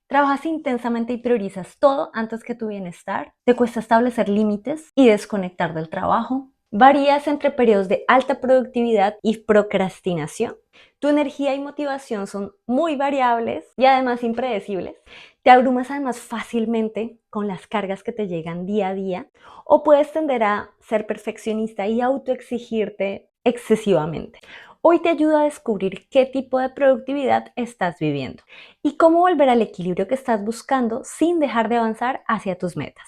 Trabajas intensamente y priorizas todo antes que tu bienestar. Te cuesta establecer límites y desconectar del trabajo. Varías entre periodos de alta productividad y procrastinación. Tu energía y motivación son muy variables y además impredecibles. Te abrumas además fácilmente con las cargas que te llegan día a día o puedes tender a ser perfeccionista y autoexigirte excesivamente. Hoy te ayuda a descubrir qué tipo de productividad estás viviendo y cómo volver al equilibrio que estás buscando sin dejar de avanzar hacia tus metas.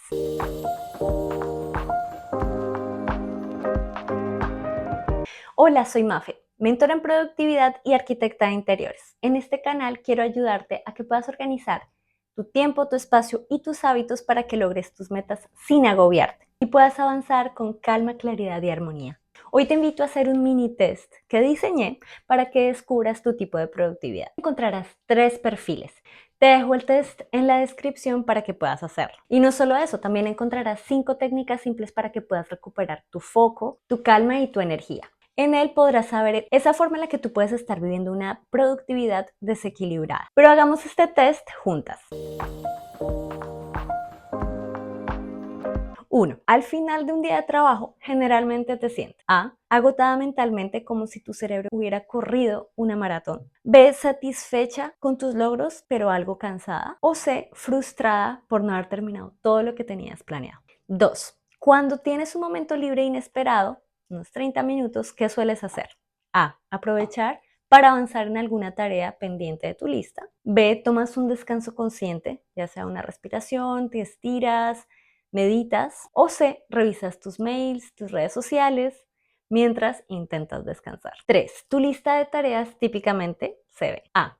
Hola, soy Mafe, mentora en productividad y arquitecta de interiores. En este canal quiero ayudarte a que puedas organizar tu tiempo, tu espacio y tus hábitos para que logres tus metas sin agobiarte y puedas avanzar con calma, claridad y armonía. Hoy te invito a hacer un mini test que diseñé para que descubras tu tipo de productividad. Encontrarás 3 perfiles. Te dejo el test en la descripción para que puedas hacerlo. Y no solo eso, también encontrarás 5 técnicas simples para que puedas recuperar tu foco, tu calma y tu energía. En él podrás saber esa forma en la que tú puedes estar viviendo una productividad desequilibrada. Pero hagamos este test juntas. 1. Al final de un día de trabajo, generalmente te sientes A. Agotada mentalmente como si tu cerebro hubiera corrido una maratón. B. Satisfecha con tus logros pero algo cansada. O C. Frustrada por no haber terminado todo lo que tenías planeado. 2. Cuando tienes un momento libre e inesperado, unos 30 minutos, ¿qué sueles hacer? A. Aprovechar para avanzar en alguna tarea pendiente de tu lista. B. Tomas un descanso consciente, ya sea una respiración, te estiras, meditas. O C. Revisas tus mails, tus redes sociales, mientras intentas descansar. 3. Tu lista de tareas típicamente se ve A.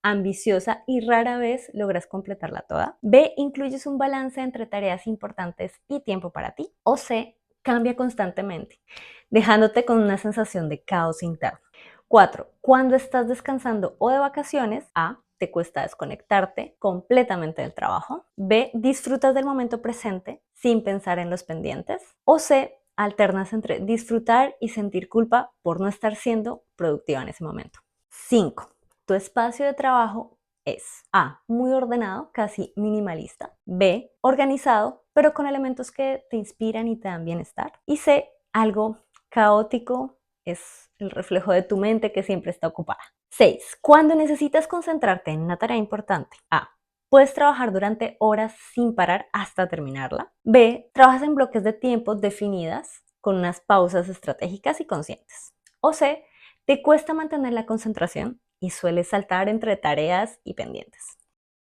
Ambiciosa y rara vez logras completarla toda. B. Incluyes un balance entre tareas importantes y tiempo para ti. O C. Cambia constantemente, dejándote con una sensación de caos interno. 4. Cuando estás descansando o de vacaciones, A. Te cuesta desconectarte completamente del trabajo. B. Disfrutas del momento presente sin pensar en los pendientes. O C. Alternas entre disfrutar y sentir culpa por no estar siendo productiva en ese momento. 5. Tu espacio de trabajo es A. Muy ordenado, casi minimalista. B. Organizado, pero con elementos que te inspiran y te dan bienestar. Y C. Algo caótico, es el reflejo de tu mente que siempre está ocupada. 6. Cuando necesitas concentrarte en una tarea importante. A. Puedes trabajar durante horas sin parar hasta terminarla. B. Trabajas en bloques de tiempo definidas con unas pausas estratégicas y conscientes. O C. Te cuesta mantener la concentración y sueles saltar entre tareas y pendientes.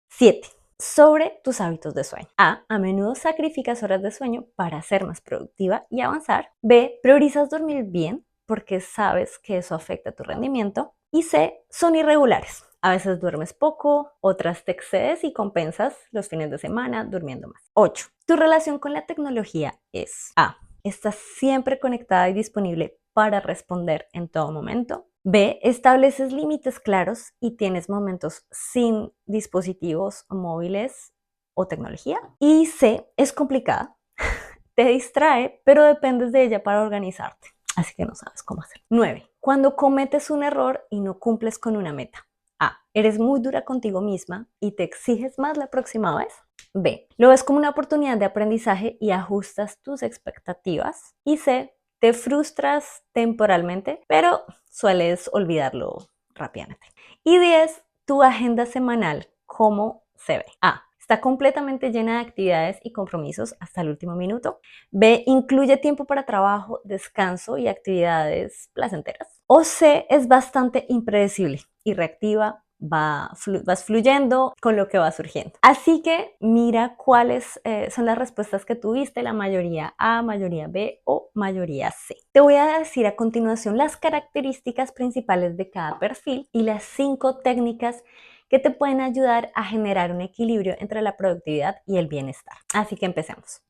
7. Sobre tus hábitos de sueño. A. A menudo sacrificas horas de sueño para ser más productiva y avanzar. B. Priorizas dormir bien porque sabes que eso afecta tu rendimiento. Y C. Son irregulares. A veces duermes poco, otras te excedes y compensas los fines de semana durmiendo más. 8. Tu relación con la tecnología es A. Estás siempre conectada y disponible para responder en todo momento. B. Estableces límites claros y tienes momentos sin dispositivos móviles o tecnología. Y C. Es complicada, te distrae, pero dependes de ella para organizarte. Así que no sabes cómo hacer. 9. Cuando cometes un error y no cumples con una meta. A. Eres muy dura contigo misma y te exiges más la próxima vez. B. Lo ves como una oportunidad de aprendizaje y ajustas tus expectativas. Y C. Te frustras temporalmente, pero sueles olvidarlo rápidamente. Y 10. Tu agenda semanal, ¿cómo se ve? A. Está completamente llena de actividades y compromisos hasta el último minuto. B. Incluye tiempo para trabajo, descanso y actividades placenteras. O C. Es bastante impredecible y reactiva, vas fluyendo con lo que va surgiendo. Así que mira cuáles son las respuestas que tuviste, la mayoría A, mayoría B o mayoría C. Te voy a decir a continuación las características principales de cada perfil y las 5 técnicas que te pueden ayudar a generar un equilibrio entre la productividad y el bienestar. Así que empecemos.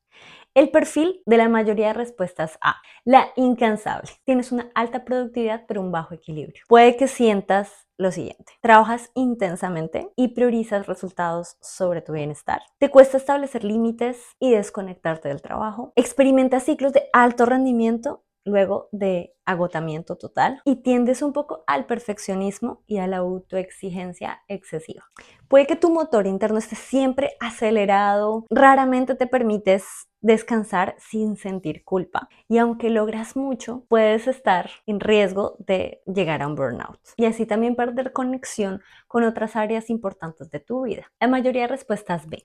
El perfil de la mayoría de respuestas A. La incansable. Tienes una alta productividad pero un bajo equilibrio. Puede que sientas lo siguiente. Trabajas intensamente y priorizas resultados sobre tu bienestar. Te cuesta establecer límites y desconectarte del trabajo. Experimentas ciclos de alto rendimiento luego de agotamiento total y tiendes un poco al perfeccionismo y a la autoexigencia excesiva. Puede que tu motor interno esté siempre acelerado, raramente te permites descansar sin sentir culpa. Y aunque logras mucho, puedes estar en riesgo de llegar a un burnout y así también perder conexión con otras áreas importantes de tu vida. La mayoría de respuestas B.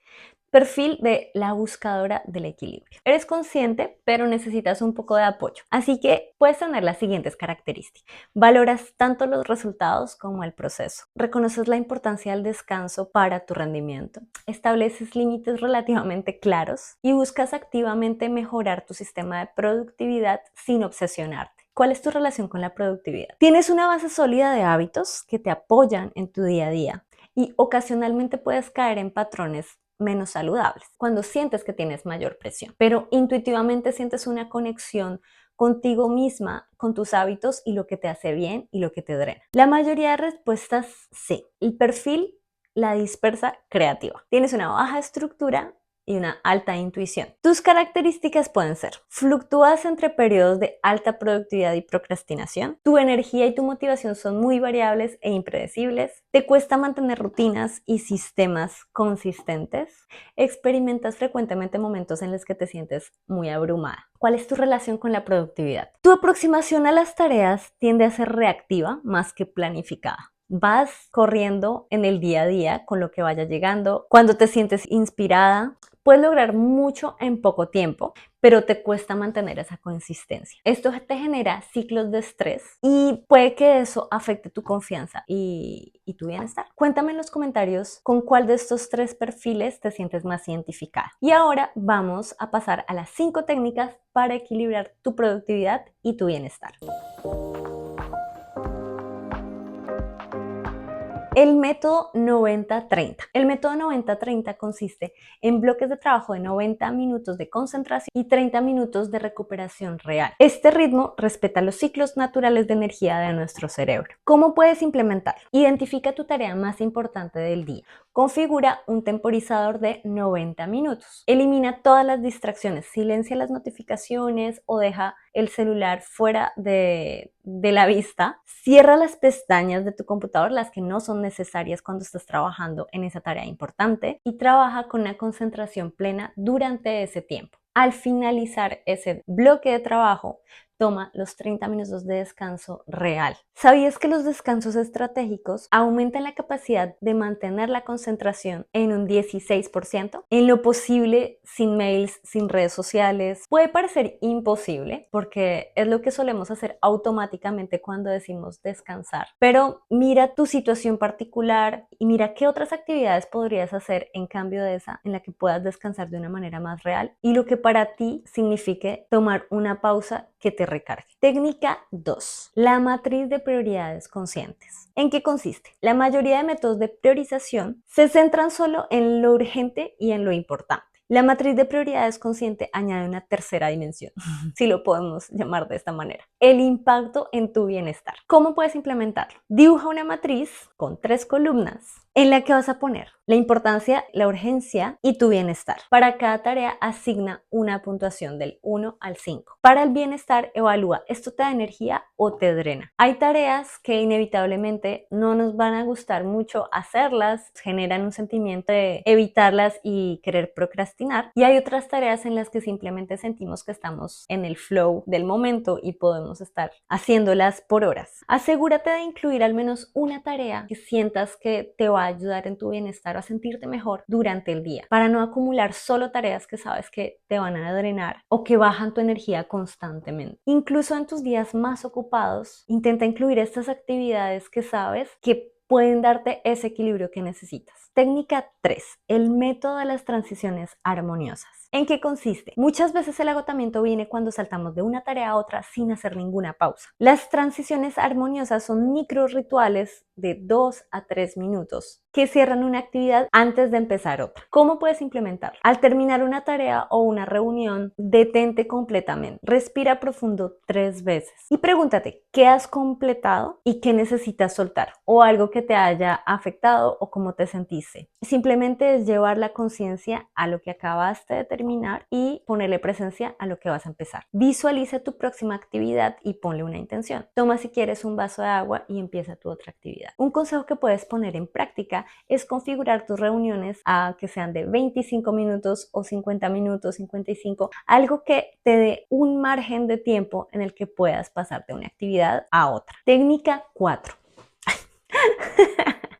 Perfil de la buscadora del equilibrio. Eres consciente, pero necesitas un poco de apoyo. Así que puedes tener las siguientes características. Valoras tanto los resultados como el proceso. Reconoces la importancia del descanso para tu rendimiento. Estableces límites relativamente claros y buscas activamente mejorar tu sistema de productividad sin obsesionarte. ¿Cuál es tu relación con la productividad? Tienes una base sólida de hábitos que te apoyan en tu día a día y ocasionalmente puedes caer en patrones menos saludables cuando sientes que tienes mayor presión, pero intuitivamente sientes una conexión contigo misma, con tus hábitos y lo que te hace bien y lo que te drena. La mayoría de respuestas sí. El perfil la dispersa creativa. Tienes una baja estructura y una alta intuición. Tus características pueden ser: fluctúas entre periodos de alta productividad y procrastinación, tu energía y tu motivación son muy variables e impredecibles, te cuesta mantener rutinas y sistemas consistentes, experimentas frecuentemente momentos en los que te sientes muy abrumada. ¿Cuál es tu relación con la productividad? Tu aproximación a las tareas tiende a ser reactiva más que planificada. Vas corriendo en el día a día con lo que vaya llegando. Cuando te sientes inspirada, puedes lograr mucho en poco tiempo, pero te cuesta mantener esa consistencia. Esto te genera ciclos de estrés y puede que eso afecte tu confianza y tu bienestar. Cuéntame en los comentarios con cuál de estos 3 perfiles te sientes más identificada. Y ahora vamos a pasar a las 5 técnicas para equilibrar tu productividad y tu bienestar. El método 90-30. El método 90-30 consiste en bloques de trabajo de 90 minutos de concentración y 30 minutos de recuperación real. Este ritmo respeta los ciclos naturales de energía de nuestro cerebro. ¿Cómo puedes implementarlo? Identifica tu tarea más importante del día. Configura un temporizador de 90 minutos. Elimina todas las distracciones, silencia las notificaciones o deja el celular fuera de la vista. Cierra las pestañas de tu computador, las que no son necesarias cuando estás trabajando en esa tarea importante, y trabaja con una concentración plena durante ese tiempo. Al finalizar ese bloque de trabajo, toma los 30 minutos de descanso real. ¿Sabías que los descansos estratégicos aumentan la capacidad de mantener la concentración en un 16%? En lo posible, sin mails, sin redes sociales. Puede parecer imposible porque es lo que solemos hacer automáticamente cuando decimos descansar. Pero mira tu situación particular y mira qué otras actividades podrías hacer en cambio de esa en la que puedas descansar de una manera más real y lo que para ti signifique tomar una pausa que te recargue. Técnica 2. La matriz de prioridades conscientes. ¿En qué consiste? La mayoría de métodos de priorización se centran solo en lo urgente y en lo importante. La matriz de prioridades consciente añade una tercera dimensión, si lo podemos llamar de esta manera: el impacto en tu bienestar. ¿Cómo puedes implementarlo? Dibuja una matriz con 3 columnas en la que vas a poner la importancia, la urgencia y tu bienestar. Para cada tarea asigna una puntuación del 1 al 5. Para el bienestar, evalúa: ¿esto te da energía o te drena? Hay tareas que inevitablemente no nos van a gustar mucho hacerlas, generan un sentimiento de evitarlas y querer procrastinar, y hay otras tareas en las que simplemente sentimos que estamos en el flow del momento y podemos estar haciéndolas por horas. Asegúrate de incluir al menos una tarea que sientas que te va a ayudar en tu bienestar o a sentirte mejor durante el día, para no acumular solo tareas que sabes que te van a drenar o que bajan tu energía constantemente. Incluso en tus días más ocupados, intenta incluir estas actividades que sabes que pueden darte ese equilibrio que necesitas. Técnica 3. El método de las transiciones armoniosas. ¿En qué consiste? Muchas veces el agotamiento viene cuando saltamos de una tarea a otra sin hacer ninguna pausa. Las transiciones armoniosas son micro rituales de 2 a 3 minutos que cierran una actividad antes de empezar otra. ¿Cómo puedes implementarlo? Al terminar una tarea o una reunión, detente completamente. Respira profundo 3 veces y pregúntate qué has completado y qué necesitas soltar, o algo que te haya afectado o cómo te sentiste. Simplemente es llevar la conciencia a lo que acabaste de terminar y ponerle presencia a lo que vas a empezar. Visualiza tu próxima actividad y ponle una intención. Toma si quieres un vaso de agua y empieza tu otra actividad. Un consejo que puedes poner en práctica es configurar tus reuniones a que sean de 25 minutos o 50 minutos, 55, algo que te dé un margen de tiempo en el que puedas pasar de una actividad a otra. Técnica 4.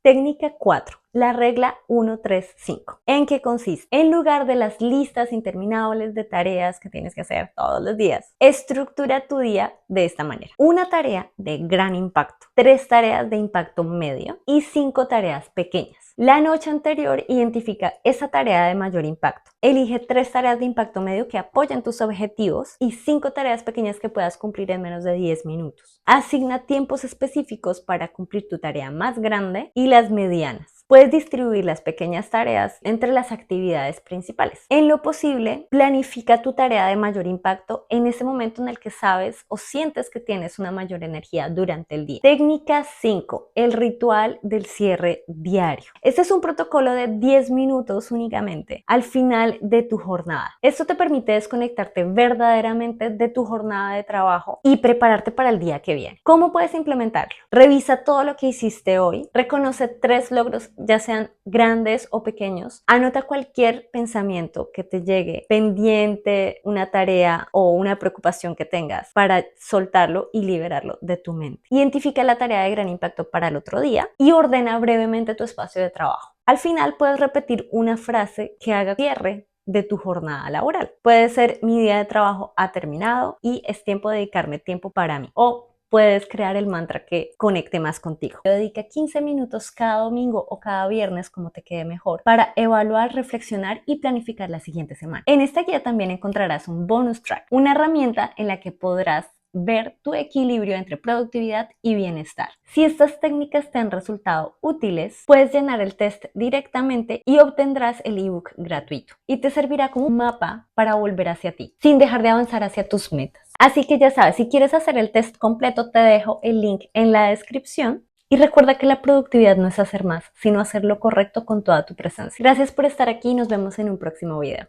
Técnica 4. La regla 1-3-5. ¿En qué consiste? En lugar de las listas interminables de tareas que tienes que hacer todos los días, estructura tu día de esta manera. Una tarea de gran impacto, 3 tareas de impacto medio y 5 tareas pequeñas. La noche anterior identifica esa tarea de mayor impacto. Elige 3 tareas de impacto medio que apoyen tus objetivos y 5 tareas pequeñas que puedas cumplir en menos de 10 minutos. Asigna tiempos específicos para cumplir tu tarea más grande y las medianas. Puedes distribuir las pequeñas tareas entre las actividades principales. En lo posible, planifica tu tarea de mayor impacto en ese momento en el que sabes o sientes que tienes una mayor energía durante el día. Técnica 5. El ritual del cierre diario. Este es un protocolo de 10 minutos únicamente al final de tu jornada. Esto te permite desconectarte verdaderamente de tu jornada de trabajo y prepararte para el día que viene. ¿Cómo puedes implementarlo? Revisa todo lo que hiciste hoy, reconoce 3 logros, ya sean grandes o pequeños. Anota cualquier pensamiento que te llegue, pendiente, una tarea o una preocupación que tengas, para soltarlo y liberarlo de tu mente. Identifica la tarea de gran impacto para el otro día y ordena brevemente tu espacio de trabajo. Al final puedes repetir una frase que haga cierre de tu jornada laboral. Puede ser: mi día de trabajo ha terminado y es tiempo de dedicarme tiempo para mí. O puedes crear el mantra que conecte más contigo. Dedica 15 minutos cada domingo o cada viernes, como te quede mejor, para evaluar, reflexionar y planificar la siguiente semana. En esta guía también encontrarás un bonus track, una herramienta en la que podrás ver tu equilibrio entre productividad y bienestar. Si estas técnicas te han resultado útiles, puedes llenar el test directamente y obtendrás el ebook gratuito y te servirá como un mapa para volver hacia ti, sin dejar de avanzar hacia tus metas. Así que ya sabes, si quieres hacer el test completo, te dejo el link en la descripción. Y recuerda que la productividad no es hacer más, sino hacer lo correcto con toda tu presencia. Gracias por estar aquí y nos vemos en un próximo video.